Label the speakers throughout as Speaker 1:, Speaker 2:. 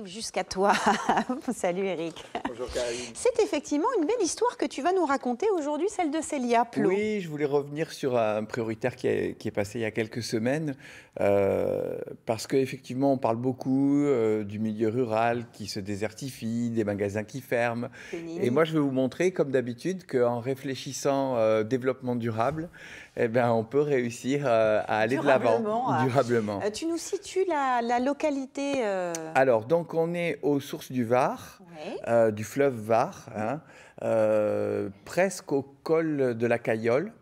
Speaker 1: jusqu'à toi. Salut Eric.
Speaker 2: Bonjour Karine.
Speaker 1: C'est effectivement une belle histoire que tu vas nous raconter aujourd'hui, celle de Célia Plot.
Speaker 2: Oui, je voulais revenir sur un prioritaire qui est passé il y a quelques semaines, parce qu'effectivement, on parle beaucoup du milieu rural qui se désertifie, des magasins qui ferment. Et moi, je vais vous montrer, comme d'habitude, qu'en réfléchissant développement durable, eh ben, on peut réussir à aller de l'avant durablement.
Speaker 1: Tu nous situes la localité
Speaker 2: Alors, donc, on est aux sources du Var,
Speaker 1: ouais.
Speaker 2: du fleuve Var, hein, presque au col de la Cayolle,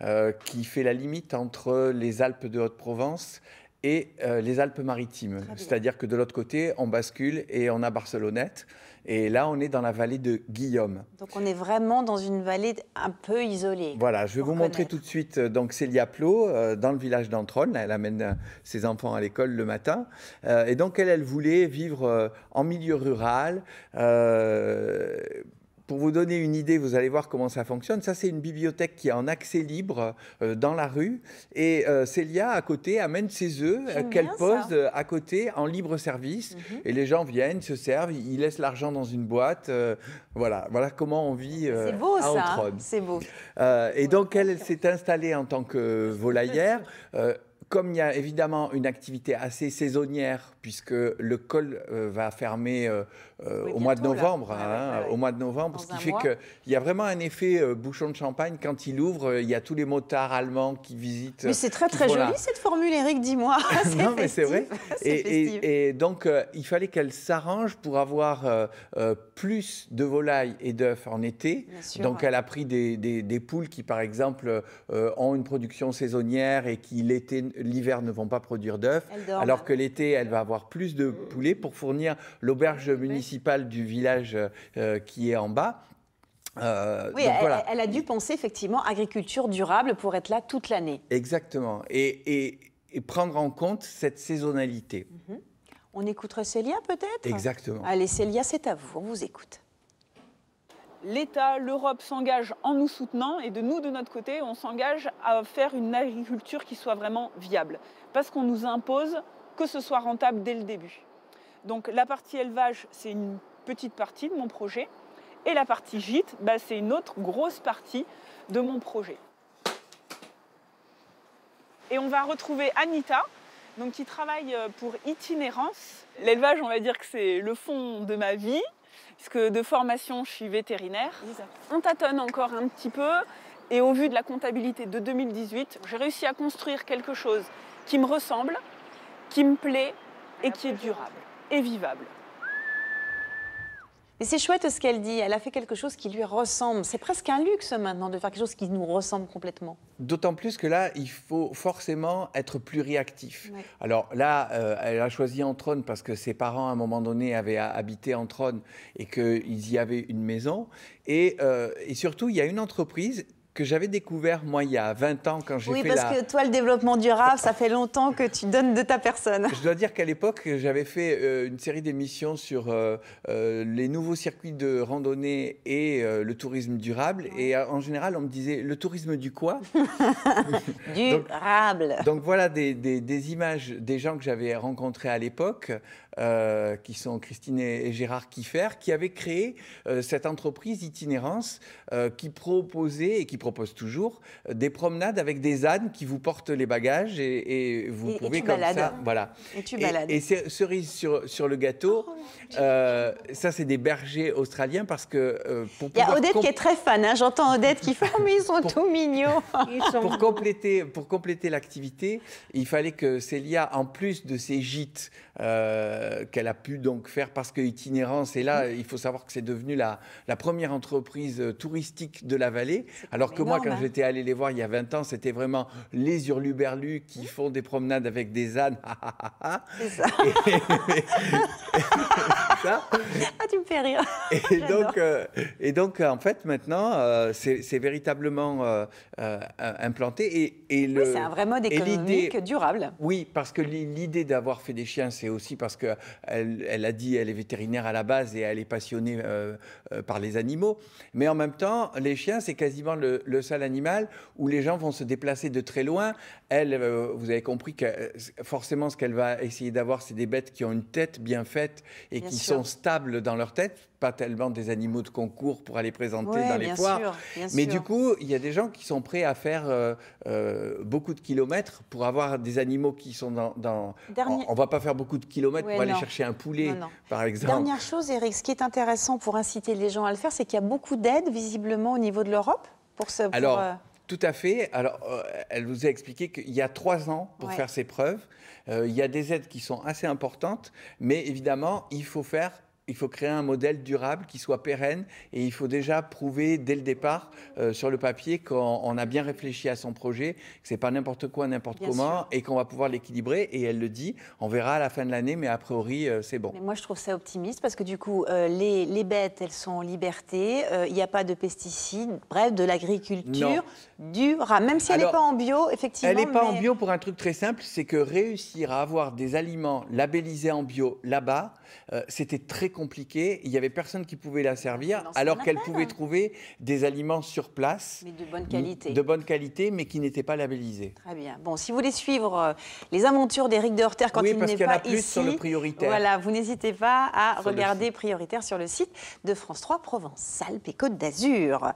Speaker 1: Ouais.
Speaker 2: qui fait la limite entre les Alpes de Haute-Provence et les Alpes-Maritimes. C'est-à-dire que de l'autre côté, on bascule et on a Barcelonnette. Et là, on est dans la vallée de Guillaume.
Speaker 1: Donc, on est vraiment dans une vallée un peu isolée.
Speaker 2: Voilà, je vais vous montrer tout de suite donc Célia Plot dans le village d'Entronne. Elle amène ses enfants à l'école le matin. Et donc, elle voulait vivre en milieu rural. Pour vous donner une idée, vous allez voir comment ça fonctionne. Ça, c'est une bibliothèque qui est en accès libre dans la rue. Et Célia, à côté, amène ses œufs qu'elle pose à côté en libre service. Et les gens viennent, se servent, ils laissent l'argent dans une boîte. Voilà comment on vit
Speaker 1: c'est beau,
Speaker 2: à Entronne.
Speaker 1: C'est beau.
Speaker 2: Et donc, elle s'est installée en tant que volaillère. Comme il y a évidemment une activité assez saisonnière, puisque le col va fermer au mois de novembre, au mois de novembre, ce qui fait qu'il y a vraiment un effet bouchon de champagne. Quand il ouvre, il y a tous les motards allemands qui visitent.
Speaker 1: Mais c'est très joli cette formule, Eric, dis-moi.
Speaker 2: Non, mais c'est vrai. Et donc, il fallait qu'elle s'arrange pour avoir plus de volailles et d'œufs en été. Donc, elle a pris des poules qui, par exemple, ont une production saisonnière et qui l'hiver ne vont pas produire d'œufs, alors que l'été, elle va avoir plus de poulets pour fournir l'auberge municipale du village qui est en bas.
Speaker 1: Oui, donc, voilà. Elle a dû penser effectivement agriculture durable pour être là toute l'année.
Speaker 2: Exactement, et prendre en compte cette saisonnalité.
Speaker 1: On écouterait Célia peut-être?
Speaker 2: Exactement.
Speaker 1: Allez Célia, c'est à vous, on vous écoute.
Speaker 3: L'État, l'Europe s'engagent en nous soutenant et de notre côté, on s'engage à faire une agriculture qui soit vraiment viable. Parce qu'on nous impose que ce soit rentable dès le début. Donc la partie élevage, c'est une petite partie de mon projet. Et la partie gîte, c'est une autre grosse partie de mon projet. Et on va retrouver Anita, donc, qui travaille pour Itinérance. L'élevage, on va dire que c'est le fond de ma vie. Puisque de formation, je suis vétérinaire. On tâtonne encore un petit peu. Et au vu de la comptabilité de 2018, j'ai réussi à construire quelque chose qui me ressemble, qui me plaît et qui est durable et vivable.
Speaker 1: Mais c'est chouette ce qu'elle dit. Elle a fait quelque chose qui lui ressemble. C'est presque un luxe maintenant de faire quelque chose qui nous ressemble complètement.
Speaker 2: D'autant plus que là, il faut forcément être plus réactif. Ouais. Alors là, elle a choisi Entronne parce que ses parents, à un moment donné, avaient habité Entronne et qu'ils y avaient une maison. Et surtout, il y a une entreprise que j'avais découvert, moi, il y a 20 ans, quand j'ai fait
Speaker 1: Oui, parce que toi, le développement durable, ça fait longtemps que tu donnes de ta personne.
Speaker 2: Je dois dire qu'à l'époque, j'avais fait une série d'émissions sur les nouveaux circuits de randonnée et le tourisme durable. Ouais. Et en général, on me disait, le tourisme du quoi?
Speaker 1: Durable.
Speaker 2: Donc voilà des images des gens que j'avais rencontrés à l'époque, qui sont Christine et Gérard Kiffer, qui avaient créé cette entreprise Itinérance qui proposait et qui propose toujours des promenades avec des ânes qui vous portent les bagages et vous pouvez comme ça, voilà.
Speaker 1: Et tu balades.
Speaker 2: Et cerise sur le gâteau, ça c'est des bergers australiens parce que
Speaker 1: il y a Odette qui est très fan, hein. J'entends Odette qui fait mais ils sont tout mignons.
Speaker 2: Pour compléter l'activité, il fallait que Célia, en plus de ses gîtes qu'elle a pu donc faire parce que Itinérance est là, il faut savoir que c'est devenu la première entreprise touristique de la vallée. Alors que moi, quand j'étais allé les voir il y a 20 ans, c'était vraiment les hurluberlus qui font des promenades avec des ânes.
Speaker 1: C'est ça.
Speaker 2: Ça.
Speaker 1: Ah, tu me fais rire.
Speaker 2: Et donc, en fait, maintenant, c'est véritablement implanté.
Speaker 1: Oui, c'est un vrai mode économique durable.
Speaker 2: Oui, parce que l'idée d'avoir fait des chiens, c'est aussi parce qu'elle a dit elle est vétérinaire à la base et elle est passionnée par les animaux. Mais en même temps, les chiens, c'est quasiment le sale animal où les gens vont se déplacer de très loin. Elle, vous avez compris que forcément, ce qu'elle va essayer d'avoir, c'est des bêtes qui ont une tête bien faite et qui sont stables dans leur tête, pas tellement des animaux de concours pour aller présenter dans les foires. Mais du coup, il y a des gens qui sont prêts à faire beaucoup de kilomètres pour avoir des animaux qui sont dans... On ne va pas faire beaucoup de kilomètres pour aller chercher un poulet, par exemple.
Speaker 1: Dernière chose, Eric, ce qui est intéressant pour inciter les gens à le faire, c'est qu'il y a beaucoup d'aides, visiblement, au niveau de l'Europe pour ce...
Speaker 2: Alors, tout à fait. Alors, elle vous a expliqué qu'il y a 3 ans pour faire ces preuves. Il y a des aides qui sont assez importantes, mais évidemment, il faut créer un modèle durable qui soit pérenne et il faut déjà prouver dès le départ sur le papier qu'on a bien réfléchi à son projet, que ce n'est pas n'importe quoi, n'importe comment et qu'on va pouvoir l'équilibrer. Et elle le dit, on verra à la fin de l'année, mais a priori, c'est bon.
Speaker 1: Mais moi, je trouve ça optimiste parce que du coup, les bêtes, elles sont en liberté, il n'y a pas de pesticides, bref, de l'agriculture durable, même si elle n'est pas en bio, effectivement.
Speaker 2: Elle n'est pas en bio pour un truc très simple, c'est que réussir à avoir des aliments labellisés en bio là-bas, c'était très compliqué. Il n'y avait personne qui pouvait la servir, alors qu'elle pouvait trouver des aliments sur place.
Speaker 1: Mais de bonne qualité.
Speaker 2: De bonne qualité, mais qui n'étaient pas labellisés.
Speaker 1: Très bien. Bon, si vous voulez suivre les aventures d'Éric de Horter quand il n'est pas ici... Oui, parce qu'il y en a plus
Speaker 2: sur le Prioritaire.
Speaker 1: Voilà, vous n'hésitez pas à regarder Prioritaire sur le site de France 3 Provence-Alpes et Côte d'Azur.